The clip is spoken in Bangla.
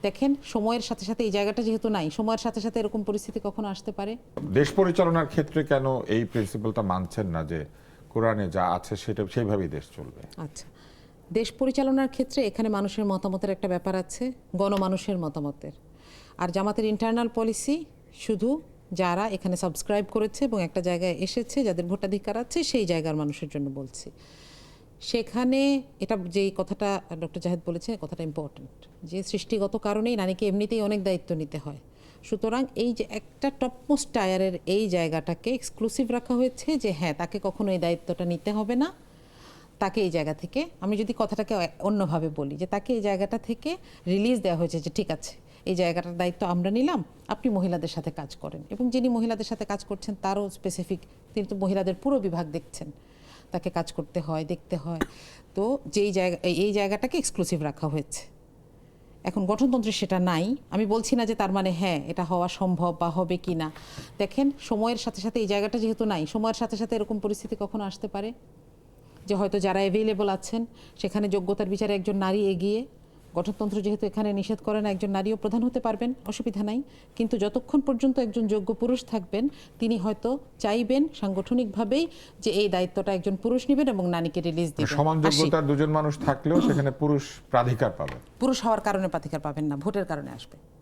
দেখেন সময়ের সাথে সাথে এই জায়গাটা যেহেতু নাই, সময়ের সাথে সাথে এরকম পরিস্থিতি কখনো আসতে পারে। দেশ পরিচালনার ক্ষেত্রে কেন এই প্রিন্সিপালটা মানছেন না যে কোরআনে যা আছে সেটা সেইভাবেই দেশ চলবে? আচ্ছা, দেশ পরিচালনার ক্ষেত্রে এখানে মানুষের মতামতের একটা ব্যাপার আছে, গণমানুষের মতামতের। আর জামাতের ইন্টারনাল পলিসি শুধু যারা এখানে সাবস্ক্রাইব করেছে এবং একটা জায়গায় এসেছে, যাদের ভোটাধিকার আছে, সেই জায়গার মানুষের জন্য বলছি। সেখানে এটা যেই কথাটা ডক্টর জাহেদ বলেছে, কথাটা ইম্পর্ট্যান্ট, যে সৃষ্টিগত কারণেই নারীকে এমনিতেই অনেক দায়িত্ব নিতে হয়। সুতরাং এই যে একটা টপমোস্ট টায়ারের এই জায়গাটাকে এক্সক্লুসিভ রাখা হয়েছে যে হ্যাঁ, তাকে কখনো এই দায়িত্বটা নিতে হবে না। তাকে এই জায়গা থেকে, আমি যদি কথাটাকে অন্যভাবে বলি, যে তাকে এই জায়গাটা থেকে রিলিজ দেওয়া হয়েছে যে ঠিক আছে, এই জায়গাটার দায়িত্ব আমরা নিলাম, আপনি মহিলাদের সাথে কাজ করেন। এবং যিনি মহিলাদের সাথে কাজ করছেন তারও স্পেসিফিক, তিনি তো মহিলাদের পুরো বিভাগ দেখছেন, তাকে কাজ করতে হয়, দেখতে হয়। তো যেই জায়গা, এই জায়গাটাকে এক্সক্লুসিভ রাখা হয়েছে। এখন গঠনতন্ত্রে সেটা নাই। আমি বলছি না যে তার মানে হ্যাঁ এটা হওয়া সম্ভব বা হবে কি না। দেখেন সময়ের সাথে সাথে এই জায়গাটা যেহেতু নাই, সময়ের সাথে সাথে এরকম পরিস্থিতি কখনো আসতে পারে যে হয়তো যারা অ্যাভেলেবল আছেন সেখানে যোগ্যতার বিচারে একজন নারী এগিয়ে, গঠনতন্ত্র যেহেতু এখানে নিষেধ করে না, একজন নারীও প্রধান হতে পারবেন, অসুবিধা নাই। কিন্তু যতক্ষণ পর্যন্ত একজন যোগ্য পুরুষ থাকবেন, তিনি হয়তো চাইবেন সাংগঠনিকভাবেই যে এই দায়িত্বটা একজন পুরুষ নেবেন এবং নারীকে রিলিজ দিবেন। সমান যোগ্যতার দুজন মানুষ থাকলেও সেখানে পুরুষ প্রাধিকার পাবে। পুরুষ হওয়ার কারণে প্রাধিকার পাবেন না, ভোটের কারণে আসবে।